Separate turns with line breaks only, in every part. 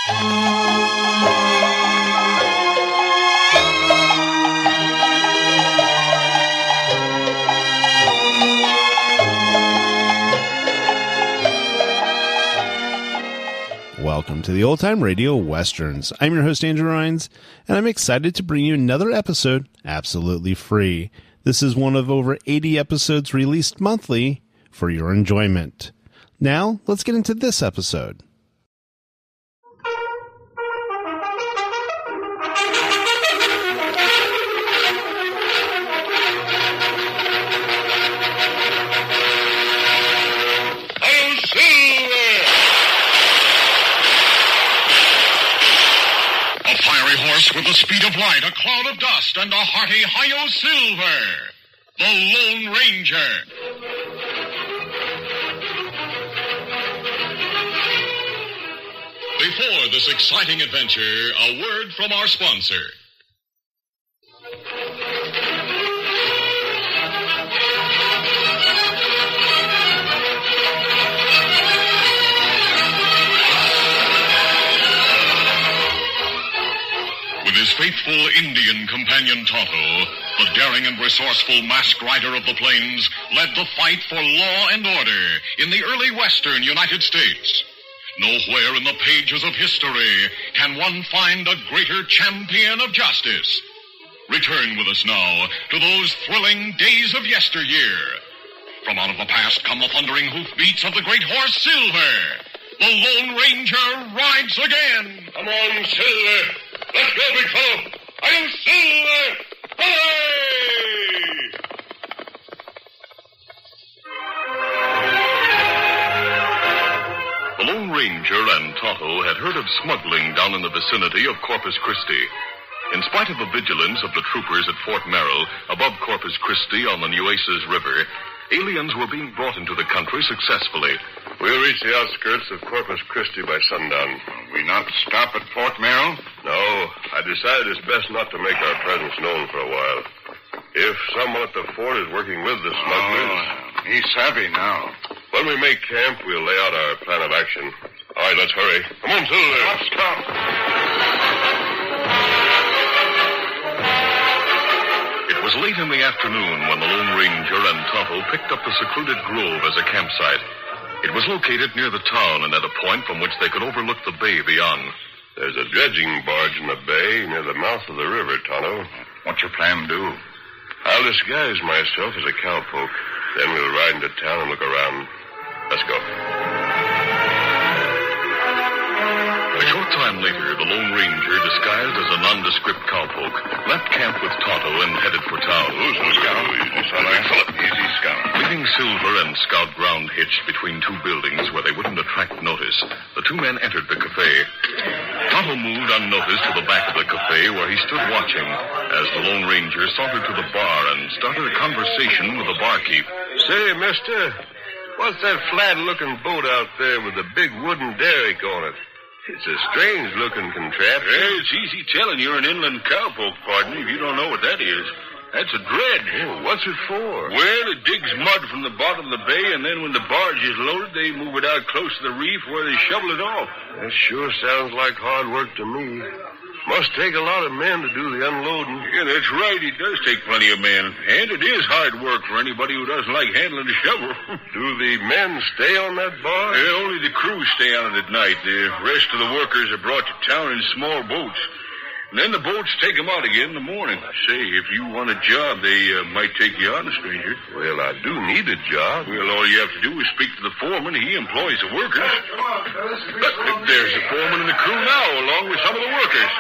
Welcome to the Old Time Radio Westerns. I'm your host, Andrew Rhynes, and I'm excited to bring you another episode absolutely free. This is one of over 80 episodes released monthly for your enjoyment. Now, let's get into this episode.
With the speed of light, a cloud of dust, and a hearty hi-yo silver, the Lone Ranger. Before this exciting adventure, a word from our sponsor. With his faithful Indian companion Tonto, the daring and resourceful masked rider of the plains led the fight for law and order in the early western United States. Nowhere in the pages of history can one find a greater champion of justice. Return with us now to those thrilling days of yesteryear. From out of the past come the thundering hoofbeats of the great horse Silver. The Lone Ranger rides again. Come on, Silver. Let's go, big fellow. I'm Silver. Hooray! The Lone Ranger and Tonto had heard of smuggling down in the vicinity of Corpus Christi. In spite of the vigilance of the troopers at Fort Merrill above Corpus Christi on the Nueces River, aliens were being brought into the country successfully.
We'll reach the outskirts of Corpus Christi by sundown.
We not stop at Fort Merrill?
No, I decided it's best not to make our presence known for a while. If someone at the fort is working with the smugglers...
Oh, he's savvy now.
When we make camp, we'll lay out our plan of action. All right, let's hurry. Come on, Silver.
Stop.
It was late in the afternoon when the Lone Ranger and Tonto picked up the secluded grove as a campsite. It was located near the town and at a point from which they could overlook the bay beyond.
There's a dredging barge in the bay near the mouth of the river, Tonto.
What's your plan do?
I'll disguise myself as a cowpoke. Then we'll ride into town and look around. Let's go.
A short time later, the Lone Ranger, disguised as a nondescript cowpoke, left camp with Tonto and headed for town.
Easy, Scout.
Easy, Scout.
Leaving Silver and Scout ground hitched between two buildings where they wouldn't attract notice, the two men entered the cafe. Tonto moved unnoticed to the back of the cafe where he stood watching as the Lone Ranger sauntered to the bar and started a conversation with the barkeep.
Say, mister, what's that flat-looking boat out there with the big wooden derrick on it? It's a strange-looking contraption.
Hey, it's easy telling you're an inland cowpoke, partner, if you don't know what that is. That's a dredge.
Oh, what's it for?
Well, it digs mud from the bottom of the bay, and then when the barge is loaded, they move it out close to the reef where they shovel it off.
That sure sounds like hard work to me. Must take a lot of men to do the unloading.
Yeah, that's right. It does take plenty of men. And it is hard work for anybody who doesn't like handling a shovel.
Do the men stay on that barge?
Only the crew stay on it at night. The rest of the workers are brought to town in small boats. And then the boats take them out again in the morning. Say, if you want a job, they might take you on, stranger.
Well, I do need a job.
Well, all you have to do is speak to the foreman. He employs the workers. Look, there's the foreman and the crew now, along with some of the workers.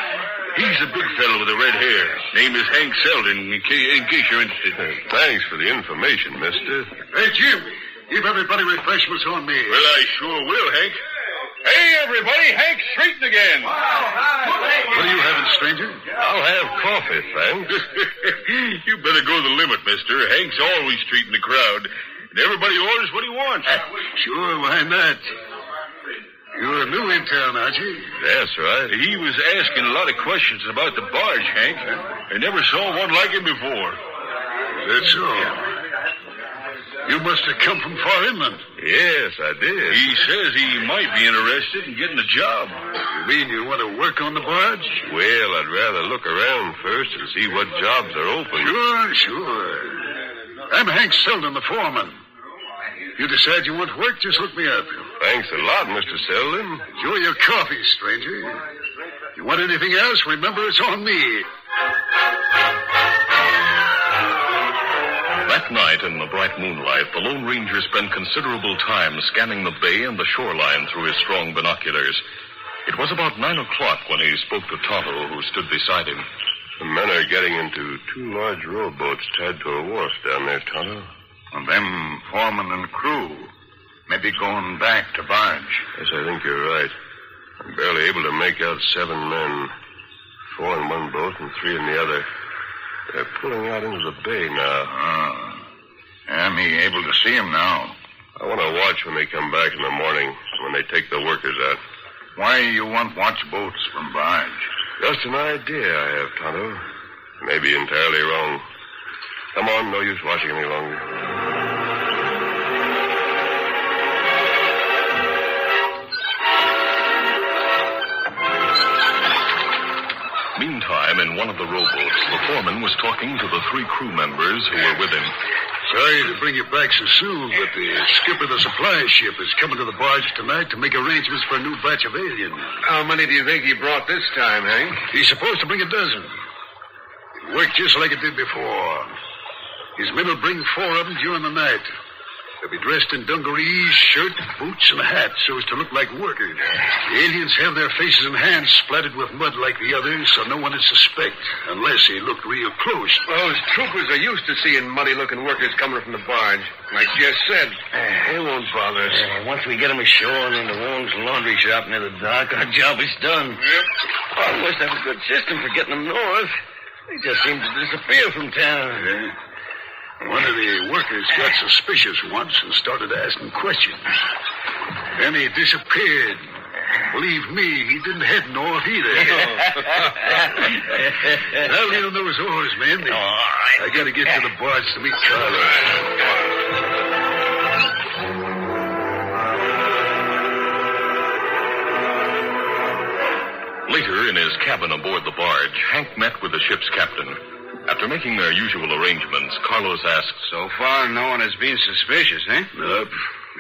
He's the big fellow with the red hair. Name is Hank Selden, in case you're interested.
Thanks for the information, mister.
Hey, Jim, give everybody refreshments on me.
Well, I sure will, Hank. Hey, everybody, Hank's treating again.
What are you having, stranger?
I'll have coffee, thanks.
You better go the limit, mister. Hank's always treating the crowd. And everybody orders what he wants.
Sure, why not? You're new in town, aren't you?
That's right.
He was asking a lot of questions about the barge, Hank. I never saw one like him before.
That's so. You must have come from far inland.
Yes, I did.
He says he might be interested in getting a job.
You mean you want to work on the barge?
Well, I'd rather look around first and see what jobs are open.
Sure. I'm Hank Selden, the foreman. You decide you want work, just look me up.
Thanks a lot, Mr. Selden.
Enjoy your coffee, stranger. You want anything else, remember it's on me.
That night, in the bright moonlight, the Lone Ranger spent considerable time scanning the bay and the shoreline through his strong binoculars. It was about 9 o'clock when he spoke to Tonto, who stood beside him.
The men are getting into 2 large rowboats tied to a wharf down there, Tonto.
And them foreman and crew may be going back to barge.
Yes, I think you're right. I'm barely able to make out 7 men. 4 in one boat and 3 in the other. They're pulling out into the bay now.
Am he able to see him now?
I want to watch when they come back in the morning, when they take the workers out.
Why you want watch boats from barge?
Just an idea I have, Tonto. Maybe entirely wrong. Come on, no use watching any longer.
Meantime, in one of the rowboats, the foreman was talking to the 3 crew members who were with him.
Sorry to bring you back so soon, but the skipper of the supply ship is coming to the barge tonight to make arrangements for a new batch of aliens.
How many do you think he brought this time, Hank?
He's supposed to bring a dozen. It'll work just like it did before. His men will bring 4 of them during the night. They'll be dressed in dungarees, shirt, boots, and a hat so as to look like workers. The aliens have their faces and hands splattered with mud like the others, so no one would suspect, unless they looked real close.
Those troopers are used to seeing muddy-looking workers coming from the barge. Like Jess said, they won't bother us.
Once we get them ashore and in the Wong's laundry shop near the dock, our job is done.
Yep.
We must have a good system for getting them north. They just seem to disappear from town.
Yeah. One of the workers got suspicious once and started asking questions. Then he disappeared. Believe me, he didn't head north either. I'll leave those oars, men.
All right.
I gotta get to the barge to meet Carlos.
Later, in his cabin aboard the barge, Hank met with the ship's captain. After making their usual arrangements, Carlos asked,
So far, no one has been suspicious, eh?
Nope.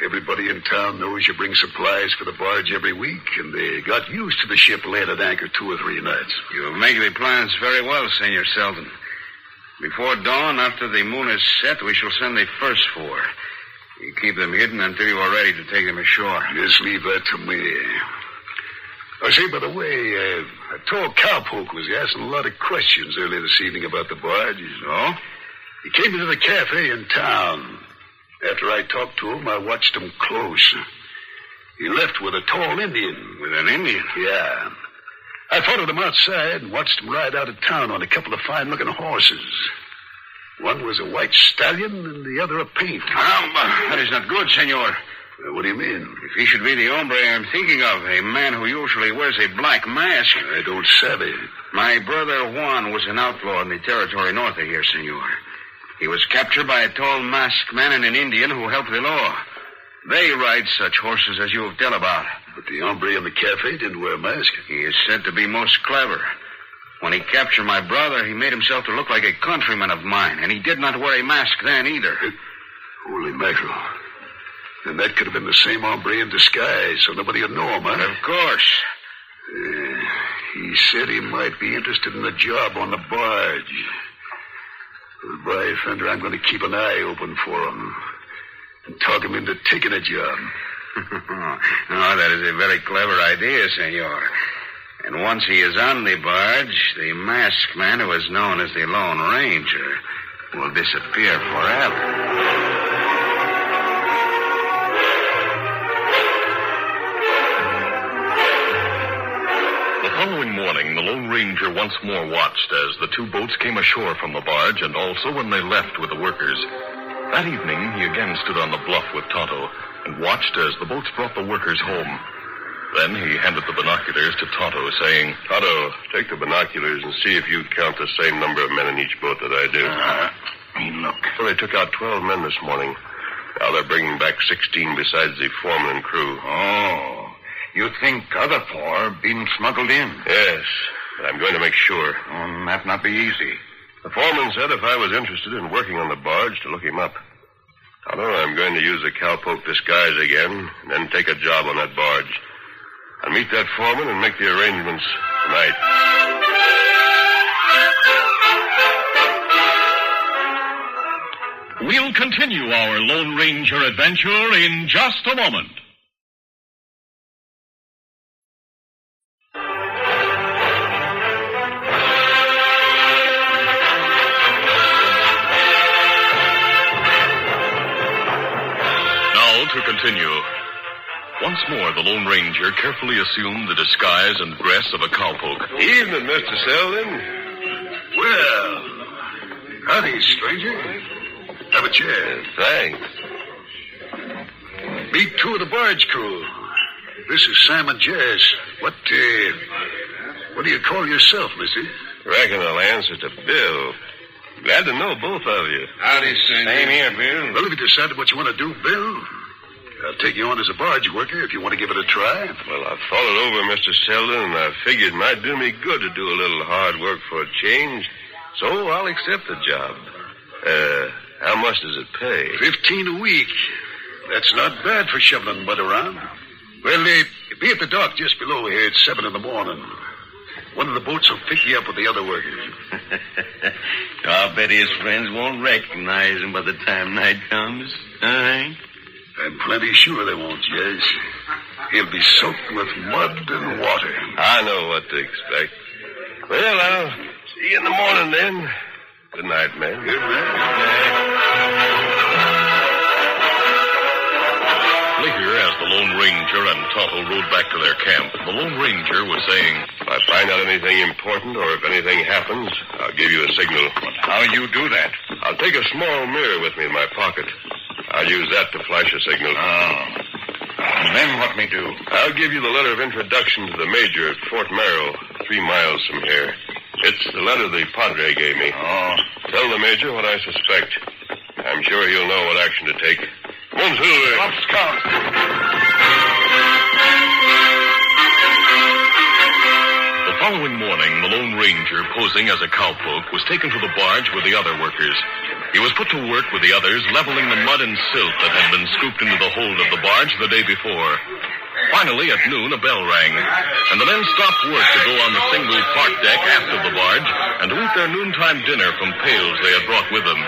Everybody in town knows you bring supplies for the barge every week, and they got used to the ship laying at anchor 2 or 3 nights.
You make the plans very well, Senor Selden. Before dawn, after the moon is set, we shall send the first 4. You keep them hidden until you are ready to take them ashore.
Just leave that to me. I say, by the way, a tall cowpoke was asking a lot of questions earlier this evening about the barge.
Oh?
He came into the cafe in town. After I talked to him, I watched him close. He left with a tall Indian.
With an Indian?
Yeah. I followed him outside and watched him ride out of town on a couple of fine-looking horses. One was a white stallion and the other a paint.
That is not good, senor.
What do you mean?
If he should be the hombre I'm thinking of, a man who usually wears a black mask.
I don't savvy.
My brother Juan was an outlaw in the territory north of here, senor. He was captured by a tall masked man and an Indian who helped the law. They ride such horses as you have tell about.
But the hombre in the cafe didn't wear a mask.
He is said to be most clever. When he captured my brother, he made himself to look like a countryman of mine, and he did not wear a mask then either.
Holy mackerel. Then that could have been the same hombre in disguise, so nobody would know him, huh?
Of course.
He said he might be interested in a job on the barge. By thunder, I'm going to keep an eye open for him and talk him into taking a job.
Oh, that is a very clever idea, senor. And once he is on the barge, the masked man who is known as the Lone Ranger will disappear forever.
The following morning, the Lone Ranger once more watched as the 2 boats came ashore from the barge and also when they left with the workers. That evening, he again stood on the bluff with Tonto and watched as the boats brought the workers home. Then he handed the binoculars to Tonto, saying,
Tonto, take the binoculars and see if you count the same number of men in each boat that I do.
Look.
Well, they took out 12 men this morning.
Now they're bringing back 16 besides the foreman and crew.
Oh, you think other 4 been smuggled in?
Yes, but I'm going to make sure.
Oh, that not be easy.
The foreman said if I was interested in working on the barge to look him up. Tonto, I'm going to use the cowpoke disguise again and then take a job on that barge. I'll meet that foreman and make the arrangements tonight.
We'll continue our Lone Ranger adventure in just a moment. Now to continue. Once more, the Lone Ranger carefully assumed the disguise and dress of a cowpoke.
Evening, Mr. Selden.
Well, howdy, stranger. Have a chair.
Thanks.
Meet 2 of the barge crew. This is Sam and Jess. What do you call yourself, mister?
Reckon I'll answer to Bill. Glad to know both of you.
Howdy, Sam.
Same here, Bill.
Well, have you decided what you want to do, Bill? I'll take you on as a barge worker if you want to give it a try.
Well, I've thought it over, Mr. Selden, and I figured it might do me good to do a little hard work for a change. So I'll accept the job. How much does it pay?
$15 a week. That's not bad for shoveling mud around. Well, be at the dock just below here at 7 in the morning. One of the boats will pick you up with the other workers.
I'll bet his friends won't recognize him by the time night comes.
I'm plenty sure they won't, yes. He'll be soaked with mud and water.
I know what to expect. Well, I'll see you in the morning then. Good night, man.
Good night.
Later, as the Lone Ranger and Tonto rode back to their camp, the Lone Ranger was saying,
If I find out anything important or if anything happens, I'll give you a signal.
But how you do that?
I'll take a small mirror with me in my pocket. I'll use that to flash a signal.
Oh. And then what me do?
I'll give you the letter of introduction to the major at Fort Merrill, 3 miles from here. It's the letter the Padre gave me.
Oh.
Tell the major what I suspect. I'm sure he'll know what action to take. Come on, Silver.
Up, Scout.
The following morning, the Lone Ranger, posing as a cowpoke, was taken to the barge with the other workers. He was put to work with the others, leveling the mud and silt that had been scooped into the hold of the barge the day before. Finally, at noon, a bell rang, and the men stopped work to go on the single park deck aft of the barge and to eat their noontime dinner from pails they had brought with them.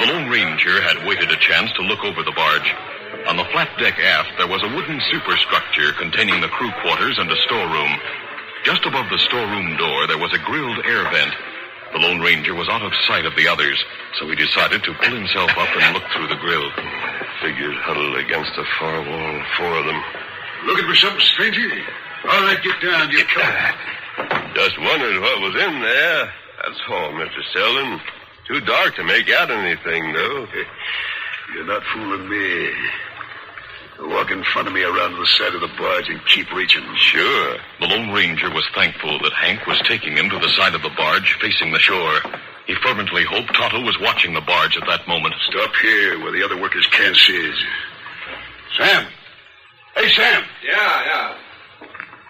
The Lone Ranger had waited a chance to look over the barge. On the flat deck aft, there was a wooden superstructure containing the crew quarters and a storeroom. Just above the storeroom door, there was a grilled air vent. The Lone Ranger was out of sight of the others, so he decided to pull himself up and look through the grill.
Figures huddled against the far wall, 4 of them.
Looking for something, stranger? All right, get down. You're coming.
Just wondered what was in there. That's all, Mr. Selden. Too dark to make out anything, though.
You're not fooling me. Walk in front of me around to the side of the barge and keep reaching.
Sure.
The Lone Ranger was thankful that Hank was taking him to the side of the barge facing the shore. He fervently hoped Tonto was watching the barge at that moment.
Stop here where the other workers can't see us. Sam! Hey, Sam!
Yeah.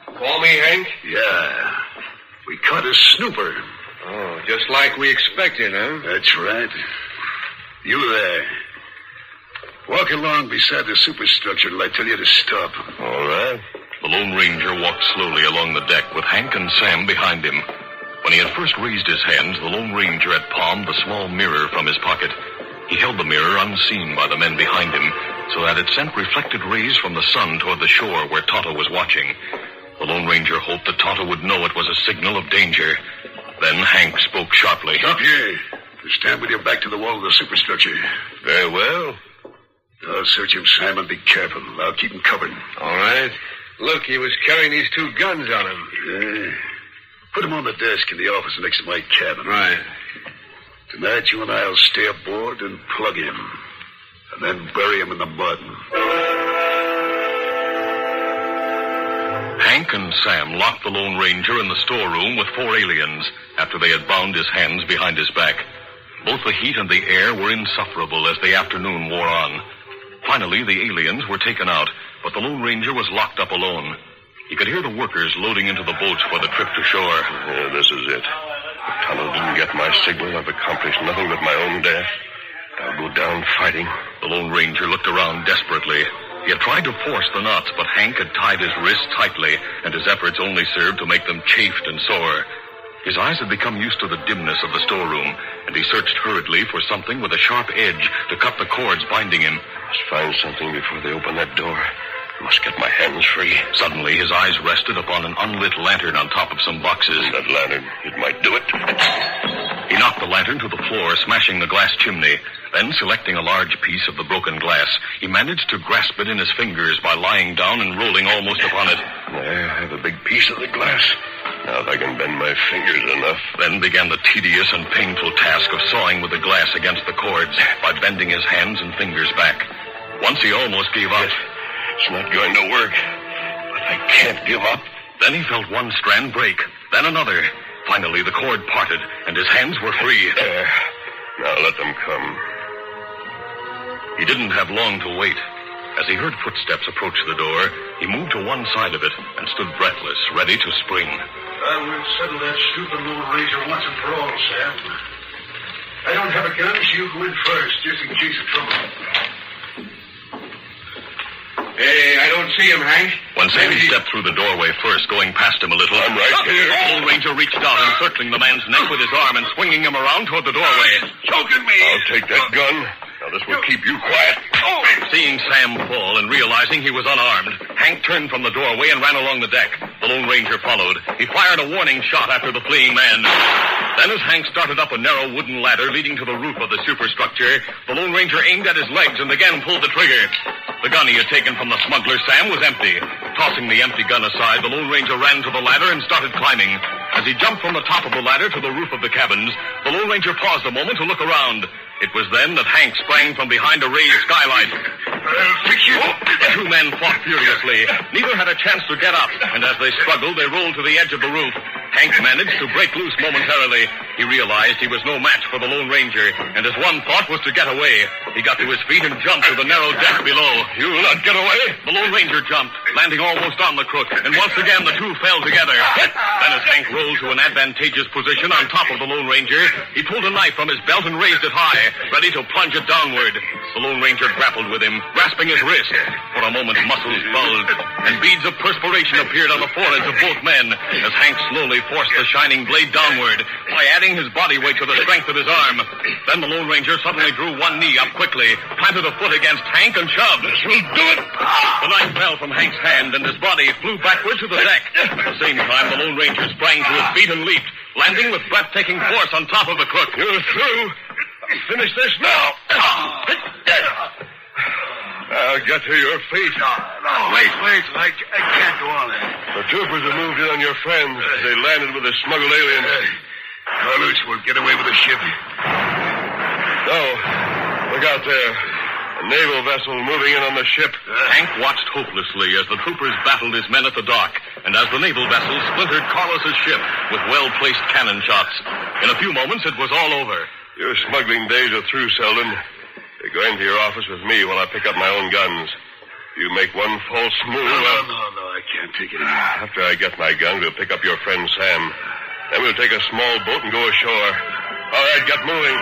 Call me, Hank?
Yeah. We caught a snooper.
Oh, just like we expected, huh?
That's right. You there. Walk along beside the superstructure till I tell you to stop.
All right.
The Lone Ranger walked slowly along the deck with Hank and Sam behind him. When he had first raised his hands, the Lone Ranger had palmed the small mirror from his pocket. He held the mirror unseen by the men behind him, so that it sent reflected rays from the sun toward the shore where Tonto was watching. The Lone Ranger hoped that Tonto would know it was a signal of danger. Then Hank spoke sharply.
Stop here. Stand with your back to the wall of the superstructure.
Very well.
I'll search him, Simon. Be careful. I'll keep him covered.
All right. Look, he was carrying these 2 guns on him.
Yeah. Put him on the desk in the office next to my cabin.
Right.
Tonight, you and I will stay aboard and plug him. And then bury him in the mud.
Hank and Sam locked the Lone Ranger in the storeroom with 4 aliens after they had bound his hands behind his back. Both the heat and the air were insufferable as the afternoon wore on. Finally, the aliens were taken out, but the Lone Ranger was locked up alone. He could hear the workers loading into the boats for the trip to shore.
Yeah, this is it. If Tonto didn't get my signal, I've accomplished nothing but my own death. I'll go down fighting.
The Lone Ranger looked around desperately. He had tried to force the knots, but Hank had tied his wrists tightly, and his efforts only served to make them chafed and sore. His eyes had become used to the dimness of the storeroom, and he searched hurriedly for something with a sharp edge to cut the cords binding him.
Must find something before they open that door. Must get my hands free.
Suddenly, his eyes rested upon an unlit lantern on top of some boxes.
That lantern, it might do it.
He knocked the lantern to the floor, smashing the glass chimney. Then, selecting a large piece of the broken glass, he managed to grasp it in his fingers by lying down and rolling almost upon it.
There, I have a big piece of the glass. Now if I can bend my fingers enough.
Then began the tedious and painful task of sawing with the glass against the cords by bending his hands and fingers back. Once he almost gave up.
It's not going to work, but I can't give up.
Then he felt one strand break, then another. Finally, the cord parted, and his hands were free.
There. Now let them come.
He didn't have long to wait. As he heard footsteps approach the door, he moved to one side of it and stood breathless, ready to spring.
I will settle that stupid Lone Ranger once and for all, Sam. I don't have a gun, so you go in first, just in case of trouble.
Hey, I don't see him, Hank.
When Sammy stepped through the doorway first, going past him a little,
I'm right here.
The Lone Ranger reached out, encircling the man's neck with his arm and swinging him around toward the doorway.
Choking me.
I'll take that gun. Now this will keep you quiet.
Oh.
Seeing Sam fall and realizing he was unarmed, Hank turned from the doorway and ran along the deck. The Lone Ranger followed. He fired a warning shot after the fleeing man. Then as Hank started up a narrow wooden ladder leading to the roof of the superstructure, the Lone Ranger aimed at his legs and again pulled the trigger. The gun he had taken from the smuggler, Sam, was empty. Tossing the empty gun aside, the Lone Ranger ran to the ladder and started climbing. As he jumped from the top of the ladder to the roof of the cabins, the Lone Ranger paused a moment to look around. It was then that Hank sprang from behind a raised skylight.
Fix you.
The two men fought furiously. Neither had a chance to get up, and as they struggled, they rolled to the edge of the roof. Hank managed to break loose momentarily. He realized he was no match for the Lone Ranger, and his one thought was to get away. He got to his feet and jumped to the narrow deck below.
You'll not get away.
The Lone Ranger jumped, landing almost on the crook, and once again the two fell together. Then as Hank rolled to an advantageous position on top of the Lone Ranger, he pulled a knife from his belt and raised it high, ready to plunge it downward. The Lone Ranger grappled with him, grasping his wrist. For a moment, muscles bulged, and beads of perspiration appeared on the foreheads of both men as Hank slowly forced the shining blade downward by adding his body weight to the strength of his arm. Then the Lone Ranger suddenly drew one knee up quickly, planted a foot against Hank, and shoved.
This will do it.
The knife fell from Hank's hand, and his body flew backward to the deck. At the same time, the Lone Ranger sprang to his feet and leaped, landing with breathtaking force on top of the crook.
You're through. Finish this now. Now get to your feet.
No, wait. I can't go on there.
The troopers have moved in on your friends. They landed with the smuggled aliens.
Carlos will get away with the ship.
No. Look out there. A naval vessel moving in on the ship.
Hank watched hopelessly as the troopers battled his men at the dock, and as the naval vessel splintered Carlos's ship with well-placed cannon shots. In a few moments, it was all over.
Your smuggling days are through, Selden. You're going to your office with me while I pick up my own guns. If you make one false move...
No, I can't take it anymore.
After I get my gun, we'll pick up your friend Sam. Then we'll take a small boat and go ashore. All right, get moving.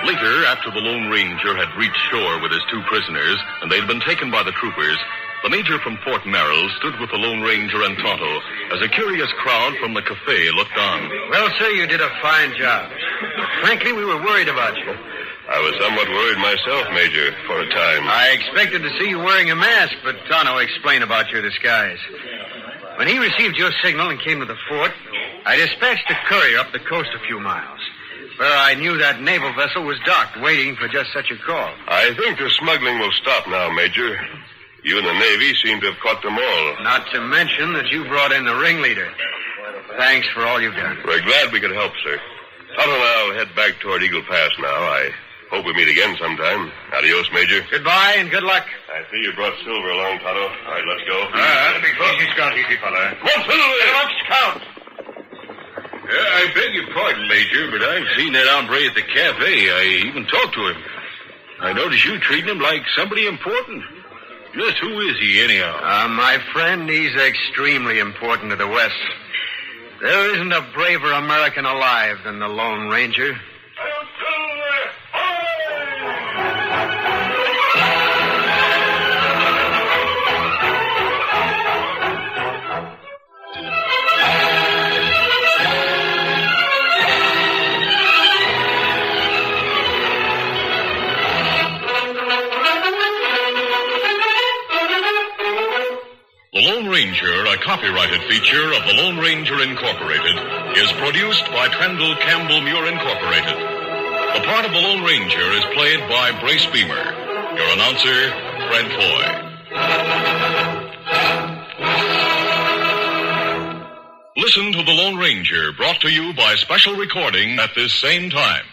Later, after the Lone Ranger had reached shore with his two prisoners, and they'd been taken by the troopers, the major from Fort Merrill stood with the Lone Ranger and Tonto as a curious crowd from the cafe looked on.
Well, sir, you did a fine job. Frankly, we were worried about you.
I was somewhat worried myself, Major, for a time.
I expected to see you wearing a mask, but Tonto explained about your disguise. When he received your signal and came to the fort, I dispatched a courier up the coast a few miles, where I knew that naval vessel was docked, waiting for just such a call.
I think the smuggling will stop now, Major. You and the Navy seem to have caught them all.
Not to mention that you brought in the ringleader. Thanks for all you've done.
We're glad we could help, sir. Tonto and I'll head back toward Eagle Pass now. I hope we meet again sometime. Adios, Major.
Goodbye and good luck.
I see you brought Silver along, Tonto. All right, let's go.
Easy, Scout, easy, fella.
Come on, Silver!
Scout! I beg your pardon, Major, but I've seen that hombre at the cafe. I even talked to him.
I notice you treating him like somebody important. Just who is he, anyhow?
My friend, he's extremely important to the West. There isn't a braver American alive than the Lone Ranger.
The Lone Ranger, a copyrighted feature of the Lone Ranger Incorporated, is produced by Trendle Campbell Muir Incorporated. The part of the Lone Ranger is played by Brace Beemer. Your announcer, Fred Foy. Listen to the Lone Ranger, brought to you by special recording at this same time.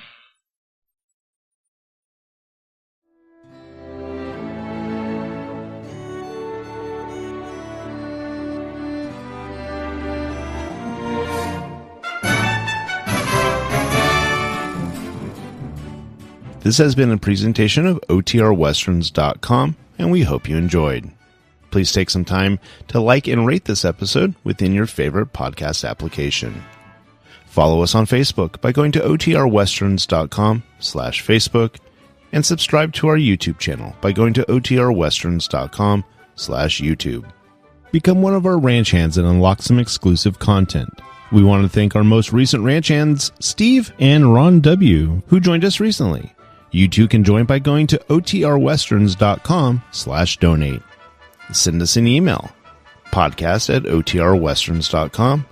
This has been a presentation of OTRWesterns.com, and we hope you enjoyed. Please take some time to like and rate this episode within your favorite podcast application. Follow us on Facebook by going to OTRWesterns.com/Facebook, and subscribe to our YouTube channel by going to OTRWesterns.com/YouTube. Become one of our ranch hands and unlock some exclusive content. We want to thank our most recent ranch hands, Steve and Ron W., who joined us recently. You too can join by going to OTRWesterns.com/donate. Send us an email, podcast@OTRWesterns.com,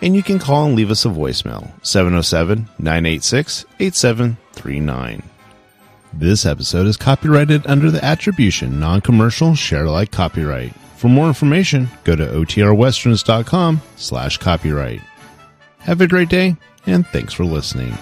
and you can call and leave us a voicemail, 707-986-8739. This episode is copyrighted under the attribution non-commercial share-alike copyright. For more information, go to OTRWesterns.com/copyright. Have a great day, and thanks for listening.